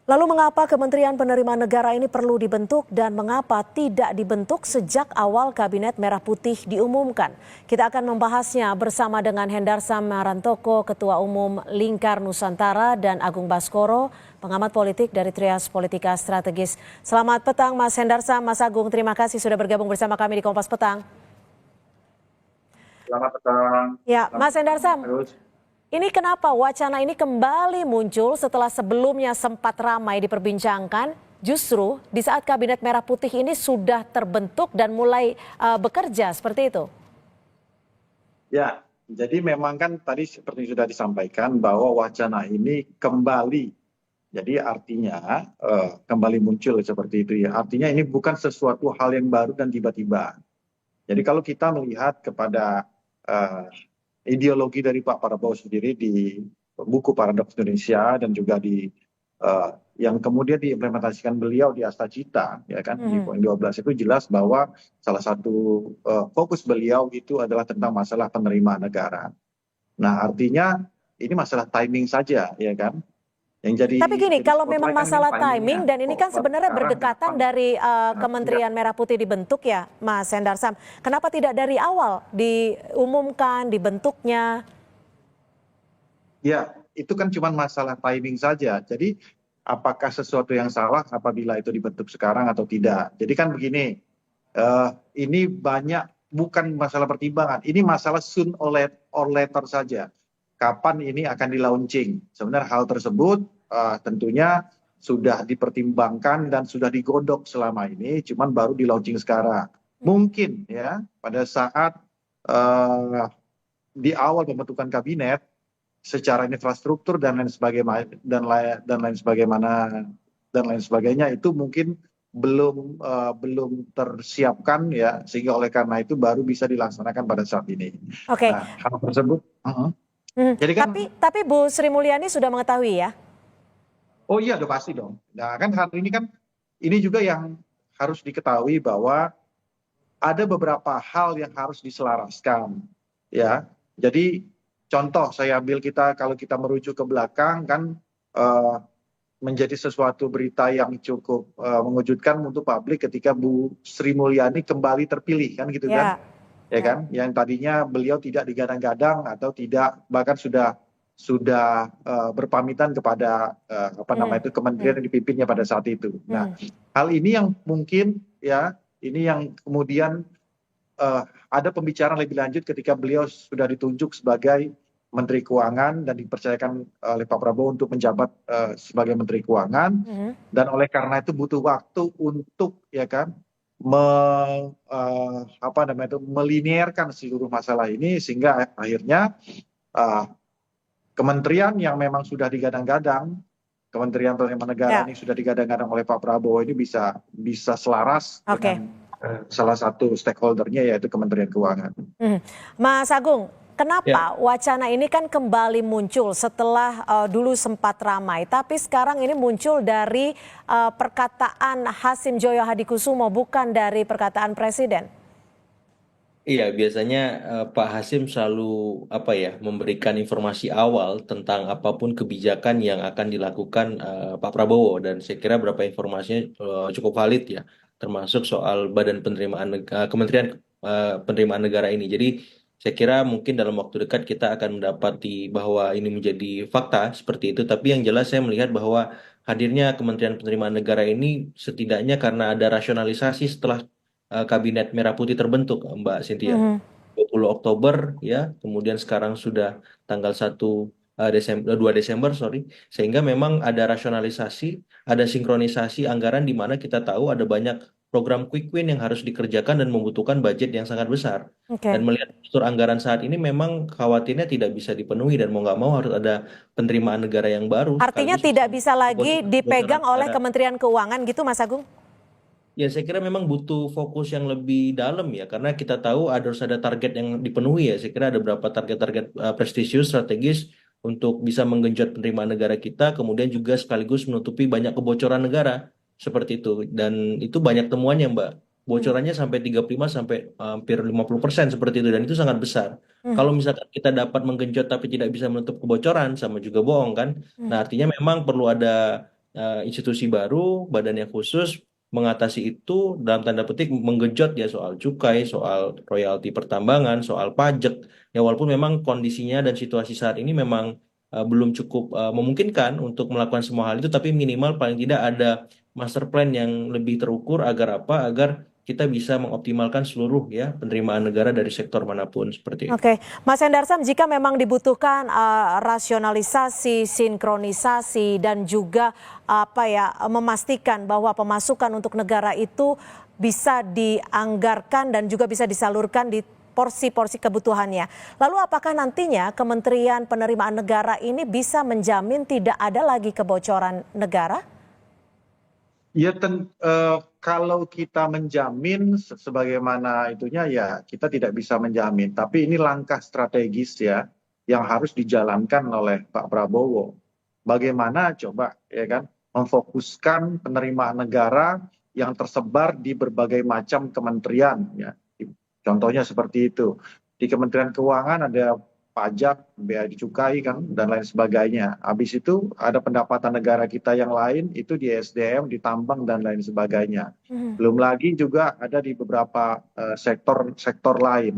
Lalu mengapa Kementerian Penerimaan Negara ini perlu dibentuk dan mengapa tidak dibentuk sejak awal Kabinet Merah Putih diumumkan? Kita akan membahasnya bersama dengan Hendarsam Marantoko, Ketua Umum Lingkar Nusantara, dan Agung Baskoro, pengamat politik dari Trias Politika Strategis. Selamat petang Mas Hendarsam, Mas Agung, terima kasih sudah bergabung bersama kami di Kompas Petang. Selamat petang. Ya, Mas Hendarsam. Terus. Ini kenapa wacana ini kembali muncul setelah sebelumnya sempat ramai diperbincangkan, justru di saat Kabinet Merah Putih ini sudah terbentuk dan mulai bekerja seperti itu? Ya, jadi memang kan tadi seperti sudah disampaikan bahwa wacana ini kembali. Jadi artinya kembali muncul seperti itu ya. Artinya ini bukan sesuatu hal yang baru dan tiba-tiba. Jadi kalau kita melihat kepada ideologi dari Pak Prabowo sendiri di buku Paradoks Indonesia dan juga di yang kemudian diimplementasikan beliau di Astacita, ya kan, di poin 12 itu jelas bahwa salah satu fokus beliau itu adalah tentang masalah penerimaan negara. Nah, artinya ini masalah timing saja, ya kan. Tapi gini, kalau memang masalah timing dan ini kan sebenarnya berdekatan dari Kementerian Merah Putih dibentuk ya, Mas Hendarsam. Kenapa tidak dari awal diumumkan, dibentuknya? Ya, itu kan cuma masalah timing saja. Jadi apakah sesuatu yang salah apabila itu dibentuk sekarang atau tidak? Jadi kan begini, ini banyak bukan masalah pertimbangan, ini masalah soon or later saja. Kapan ini akan di launching? Sebenarnya hal tersebut tentunya sudah dipertimbangkan dan sudah digodok selama ini, cuman baru di launching sekarang. Mungkin ya pada saat di awal pembentukan kabinet secara infrastruktur dan lain sebagainya itu mungkin belum tersiapkan ya, sehingga oleh karena itu baru bisa dilaksanakan pada saat ini. Oke. Nah, hal tersebut jadi kan, tapi Bu Sri Mulyani sudah mengetahui ya? Oh iya, udah pasti dong. Nah kan hari ini kan ini juga yang harus diketahui bahwa ada beberapa hal yang harus diselaraskan, ya. Jadi contoh saya ambil kalau kita merujuk ke belakang kan menjadi sesuatu berita yang cukup mengejutkan untuk publik ketika Bu Sri Mulyani kembali terpilih kan gitu kan. Ya kan, yang tadinya beliau tidak digadang-gadang atau tidak, bahkan sudah berpamitan kepada kementerian yang dipimpinnya pada saat itu. Nah, hal ini yang mungkin ya, ini yang kemudian ada pembicaraan lebih lanjut ketika beliau sudah ditunjuk sebagai Menteri Keuangan dan dipercayakan oleh Pak Prabowo untuk menjabat sebagai Menteri Keuangan, dan oleh karena itu butuh waktu untuk ya kan melinearkan seluruh masalah ini, sehingga akhirnya kementerian yang memang sudah digadang-gadang, Kementerian Penerimaan Negara ini sudah digadang-gadang oleh Pak Prabowo ini bisa selaras dengan salah satu stakeholdernya, yaitu Kementerian Keuangan. Mas Agung, kenapa wacana ini kan kembali muncul setelah dulu sempat ramai, tapi sekarang ini muncul dari perkataan Hasim Joyo Hadikusumo, bukan dari perkataan Presiden? Iya, biasanya Pak Hasim selalu memberikan informasi awal tentang apapun kebijakan yang akan dilakukan Pak Prabowo, dan saya kira beberapa informasinya cukup valid ya, termasuk soal Badan Kementerian Penerimaan Negara ini. Jadi saya kira mungkin dalam waktu dekat kita akan mendapati bahwa ini menjadi fakta seperti itu. Tapi yang jelas saya melihat bahwa hadirnya Kementerian Penerimaan Negara ini setidaknya karena ada rasionalisasi setelah Kabinet Merah Putih terbentuk, Mbak Cynthia. 20 Oktober ya, kemudian sekarang sudah tanggal 2 Desember, sehingga memang ada rasionalisasi, ada sinkronisasi anggaran di mana kita tahu ada banyak program quick win yang harus dikerjakan dan membutuhkan budget yang sangat besar. Dan melihat struktur anggaran saat ini memang khawatirnya tidak bisa dipenuhi, dan mau nggak mau harus ada penerimaan negara yang baru. Artinya tidak bisa lagi dipegang oleh Kementerian Keuangan gitu, Mas Agung? Ya, saya kira memang butuh fokus yang lebih dalam ya, karena kita tahu harus ada target yang dipenuhi ya. Saya kira ada beberapa target-target prestisius, strategis untuk bisa menggenjot penerimaan negara kita, kemudian juga sekaligus menutupi banyak kebocoran negara seperti itu. Dan itu banyak temuannya, Mbak. Bocorannya sampai 35 sampai hampir 50% seperti itu, dan itu sangat besar. Kalau misalkan kita dapat menggenjot tapi tidak bisa menutup kebocoran, sama juga bohong kan. Nah, artinya memang perlu ada institusi baru, badan yang khusus mengatasi itu dalam tanda petik menggenjot ya soal cukai, soal royalti pertambangan, soal pajak. Ya walaupun memang kondisinya dan situasi saat ini memang belum cukup memungkinkan untuk melakukan semua hal itu, tapi minimal paling tidak ada master plan yang lebih terukur agar apa? Agar kita bisa mengoptimalkan seluruh ya penerimaan negara dari sektor manapun seperti itu. Oke, Mas Hendarsam, jika memang dibutuhkan rasionalisasi, sinkronisasi, dan juga memastikan bahwa pemasukan untuk negara itu bisa dianggarkan dan juga bisa disalurkan di porsi-porsi kebutuhannya. Lalu apakah nantinya Kementerian Penerimaan Negara ini bisa menjamin tidak ada lagi kebocoran negara? Ya, kalau kita menjamin sebagaimana itunya ya kita tidak bisa menjamin. Tapi ini langkah strategis ya yang harus dijalankan oleh Pak Prabowo. Bagaimana coba ya kan memfokuskan penerimaan negara yang tersebar di berbagai macam kementerian ya. Contohnya seperti itu. Di Kementerian Keuangan ada pajak, bea cukai kan dan lain sebagainya. Habis itu ada pendapatan negara kita yang lain itu di SDM, di tambang dan lain sebagainya. Belum lagi juga ada di beberapa sektor lain.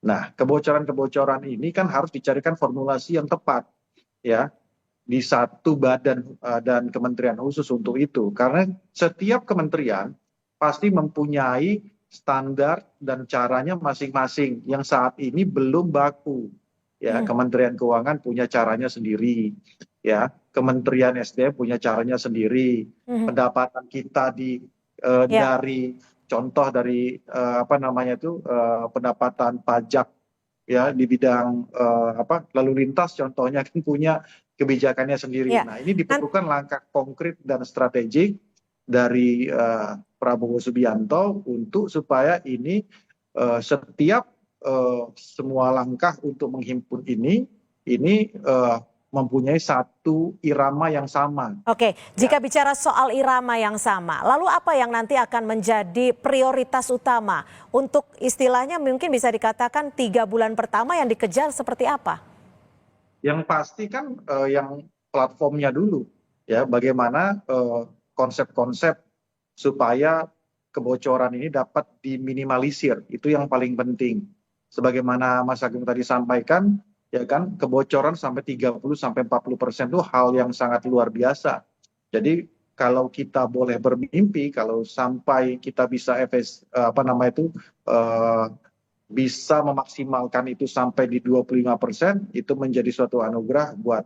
Nah, kebocoran-kebocoran ini kan harus dicarikan formulasi yang tepat ya di satu badan dan kementerian khusus untuk itu. Karena setiap kementerian pasti mempunyai standar dan caranya masing-masing yang saat ini belum baku. Ya, Kementerian Keuangan punya caranya sendiri, ya. Kementerian SDM punya caranya sendiri. Pendapatan kita dari contoh dari pendapatan pajak ya di bidang lalu lintas contohnya kan punya kebijakannya sendiri. Nah, ini diperlukan langkah konkret dan strategik dari Prabowo Subianto untuk supaya ini setiap semua langkah untuk menghimpun ini mempunyai satu irama yang sama. Oke, jika bicara soal irama yang sama, lalu apa yang nanti akan menjadi prioritas utama untuk istilahnya mungkin bisa dikatakan 3 bulan pertama yang dikejar seperti apa? Yang pasti kan yang platformnya dulu, ya bagaimana konsep-konsep supaya kebocoran ini dapat diminimalisir, itu yang paling penting. Sebagaimana Mas Agung tadi sampaikan, ya kan kebocoran sampai 30-40% itu hal yang sangat luar biasa. Jadi kalau kita boleh bermimpi, kalau sampai kita bisa bisa memaksimalkan itu sampai di 25%, itu menjadi suatu anugerah buat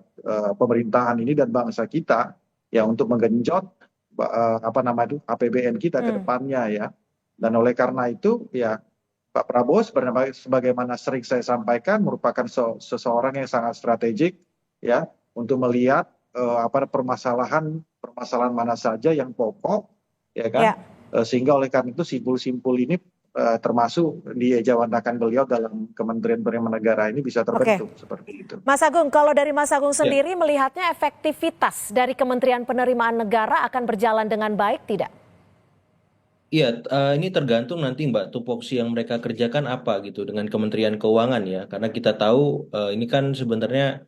pemerintahan ini dan bangsa kita ya untuk menggenjot APBN kita ke depannya ya. Dan oleh karena itu ya Pak Prabowo sebagaimana sering saya sampaikan merupakan seseorang yang sangat strategik ya untuk melihat permasalahan mana saja yang pokok ya kan sehingga oleh karena itu simpul-simpul ini termasuk dijawantakan beliau dalam Kementerian Penerimaan Negara ini bisa terbentuk seperti itu. Mas Agung, kalau dari Mas Agung sendiri melihatnya efektivitas dari Kementerian Penerimaan Negara akan berjalan dengan baik tidak? Iya, ini tergantung nanti Mbak tupoksi yang mereka kerjakan apa gitu dengan Kementerian Keuangan ya, karena kita tahu ini kan sebenarnya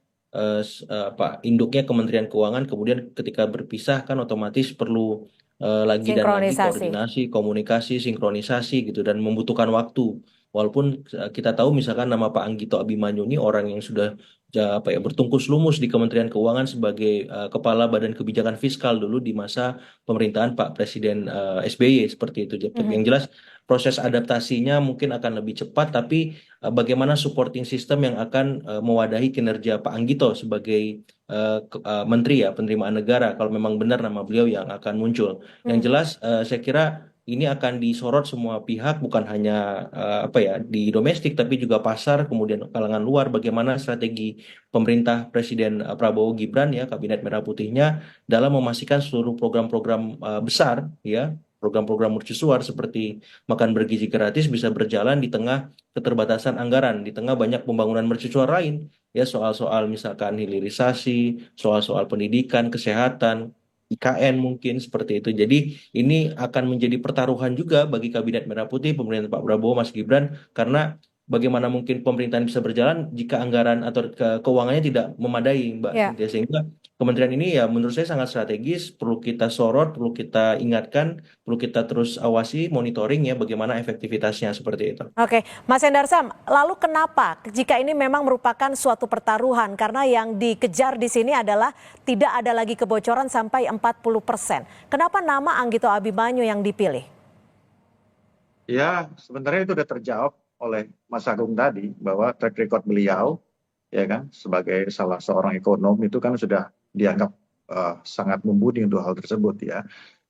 induknya Kementerian Keuangan, kemudian ketika berpisah kan otomatis perlu lagi dan lagi koordinasi, komunikasi, sinkronisasi gitu dan membutuhkan waktu. Walaupun kita tahu misalkan nama Pak Anggito Abimanyu ini orang yang sudah bertungkus lumus di Kementerian Keuangan sebagai kepala Badan Kebijakan Fiskal dulu di masa pemerintahan Pak Presiden SBY seperti itu. Yang jelas proses adaptasinya mungkin akan lebih cepat, tapi bagaimana supporting system yang akan mewadahi kinerja Pak Anggito sebagai Menteri ya Penerimaan Negara kalau memang benar nama beliau yang akan muncul. Yang jelas saya kira ini akan disorot semua pihak, bukan hanya di domestik tapi juga pasar, kemudian kalangan luar, bagaimana strategi pemerintah Presiden Prabowo Gibran ya Kabinet Merah Putihnya dalam memastikan seluruh program-program besar ya program-program mercusuar seperti makan bergizi gratis bisa berjalan di tengah keterbatasan anggaran, di tengah banyak pembangunan mercusuar lain ya soal-soal misalkan hilirisasi, soal-soal pendidikan, kesehatan, IKN mungkin seperti itu. Jadi ini akan menjadi pertaruhan juga bagi Kabinet Merah Putih, pemerintahan Pak Prabowo, Mas Gibran, karena bagaimana mungkin pemerintahan bisa berjalan jika anggaran atau keuangannya tidak memadai, Mbak Cynthia, sehingga kementerian ini ya menurut saya sangat strategis, perlu kita sorot, perlu kita ingatkan, perlu kita terus awasi, monitoring ya bagaimana efektivitasnya seperti itu. Oke, Mas Hendarsam, lalu kenapa jika ini memang merupakan suatu pertaruhan karena yang dikejar di sini adalah tidak ada lagi kebocoran sampai 40%. Kenapa nama Anggito Abimanyu yang dipilih? Ya, sebenarnya itu sudah terjawab oleh Mas Agung tadi bahwa track record beliau, ya kan, sebagai salah seorang ekonom itu kan sudah dianggap sangat mumpuni untuk hal tersebut ya.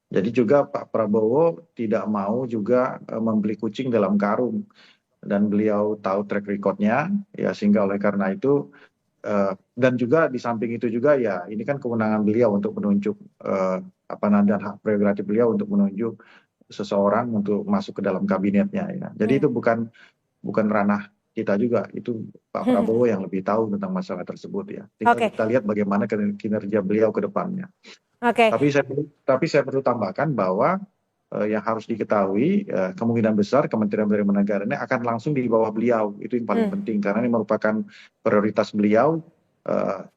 Jadi juga Pak Prabowo tidak mau juga membeli kucing dalam karung dan beliau tahu track recordnya ya sehingga oleh karena itu dan juga di samping itu juga ya ini kan kewenangan beliau untuk menunjuk apa namanya dan hak prerogatif beliau untuk menunjuk seseorang untuk masuk ke dalam kabinetnya ya. Jadi itu bukan ranah kita juga, itu Pak Prabowo yang lebih tahu tentang masalah tersebut ya. Tinggal Oke. kita lihat bagaimana kinerja beliau ke depannya. Oke. Tapi saya perlu tambahkan bahwa yang harus diketahui kemungkinan besar Kementerian Penerimaan Negara ini akan langsung di bawah beliau. Itu yang paling penting karena ini merupakan prioritas beliau.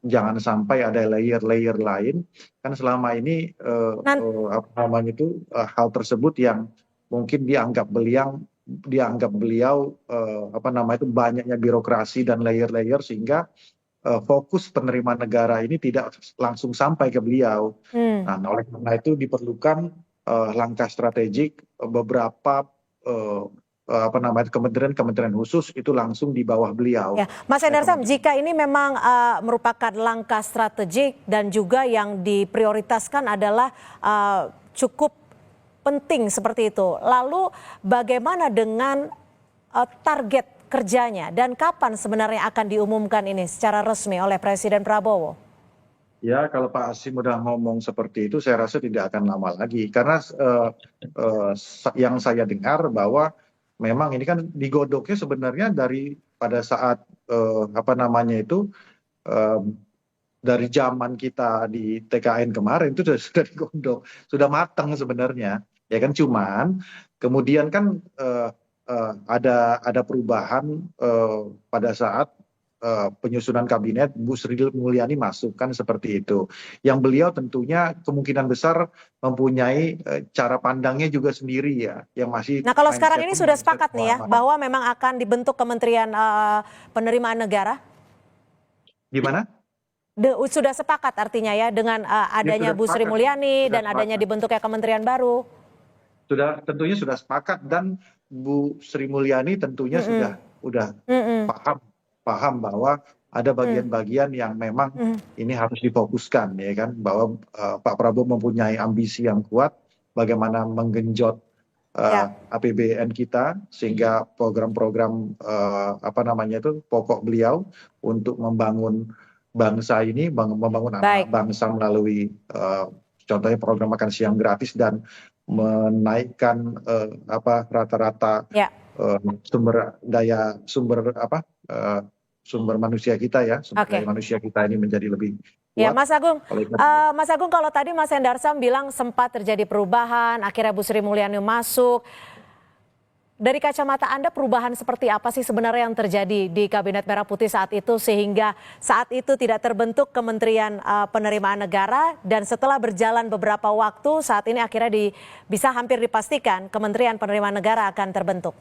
Jangan sampai ada layer-layer lain kan selama ini apa namanya itu hal tersebut yang mungkin dianggap beliau apa namanya itu banyaknya birokrasi dan layer-layer sehingga fokus penerimaan negara ini tidak langsung sampai ke beliau. Nah, oleh karena itu diperlukan langkah strategik beberapa apa namanya kementerian khusus itu langsung di bawah beliau. Ya, Mas Hendarsam, jika ini memang merupakan langkah strategik dan juga yang diprioritaskan adalah cukup penting seperti itu. Lalu bagaimana dengan target kerjanya dan kapan sebenarnya akan diumumkan ini secara resmi oleh Presiden Prabowo? Ya, kalau Pak Hasim udah ngomong seperti itu, saya rasa tidak akan lama lagi. Karena yang saya dengar bahwa memang ini kan digodoknya sebenarnya dari pada saat apa namanya itu dari zaman kita di TKN kemarin itu sudah digodok, sudah matang sebenarnya. Ya kan cuman kemudian kan ada perubahan pada saat penyusunan kabinet Bu Sri Mulyani masuk kan seperti itu. Yang beliau tentunya kemungkinan besar mempunyai cara pandangnya juga sendiri ya, yang masih. Nah, kalau sekarang ini sudah sepakat nih ya bahwa memang akan dibentuk Kementerian Penerimaan Negara? Gimana? Sudah sepakat artinya ya dengan adanya Bu Sri Mulyani dan adanya dibentuknya kementerian baru? Tentunya sudah sepakat dan Bu Sri Mulyani tentunya sudah paham bahwa ada bagian-bagian yang memang ini harus difokuskan ya kan, bahwa Pak Prabowo mempunyai ambisi yang kuat bagaimana menggenjot APBN kita sehingga program-program apa namanya itu pokok beliau untuk membangun bangsa ini, membangun anak bangsa melalui contohnya program makan siang gratis dan menaikkan rata-rata sumber manusia kita ya, sumber daya manusia kita ini menjadi lebih kuat. Ya, Mas Agung, kalau tadi Mas Hendarsam bilang sempat terjadi perubahan, akhirnya Bu Sri Mulyani masuk. Dari kacamata Anda perubahan seperti apa sih sebenarnya yang terjadi di Kabinet Merah Putih saat itu sehingga saat itu tidak terbentuk Kementerian Penerimaan Negara dan setelah berjalan beberapa waktu saat ini akhirnya bisa hampir dipastikan Kementerian Penerimaan Negara akan terbentuk?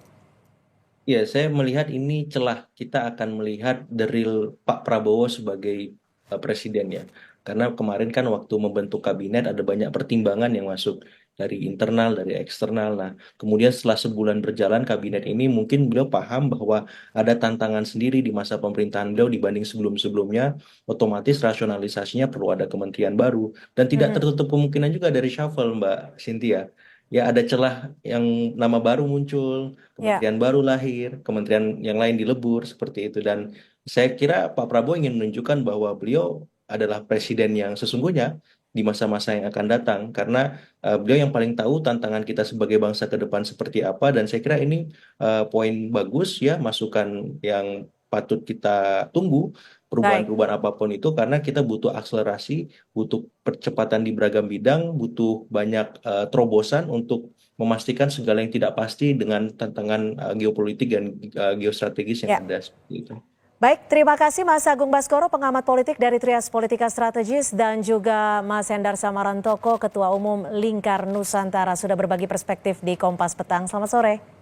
Ya, saya melihat ini celah kita akan melihat the real Pak Prabowo sebagai presiden ya. Karena kemarin kan waktu membentuk kabinet ada banyak pertimbangan yang masuk dari internal, dari eksternal. Nah, kemudian setelah sebulan berjalan kabinet ini mungkin beliau paham bahwa ada tantangan sendiri di masa pemerintahan beliau dibanding sebelum-sebelumnya. Otomatis rasionalisasinya perlu ada kementerian baru. Dan tidak tertutup kemungkinan juga dari shuffle, Mbak Cynthia. Ya ada celah yang nama baru muncul, kementerian baru lahir, kementerian yang lain dilebur seperti itu. Dan saya kira Pak Prabowo ingin menunjukkan bahwa beliau adalah presiden yang sesungguhnya di masa-masa yang akan datang. Karena beliau yang paling tahu tantangan kita sebagai bangsa ke depan seperti apa. Dan saya kira ini poin bagus ya, masukan yang patut kita tunggu. Perubahan-perubahan apapun itu karena kita butuh akselerasi, butuh percepatan di beragam bidang, butuh banyak terobosan untuk memastikan segala yang tidak pasti dengan tantangan geopolitik dan geostrategis yang ada seperti itu. Baik, terima kasih Mas Agung Baskoro, pengamat politik dari Trias Politika Strategis, dan juga Mas Hendar Samarantoko, Ketua Umum Lingkar Nusantara, sudah berbagi perspektif di Kompas Petang. Selamat sore.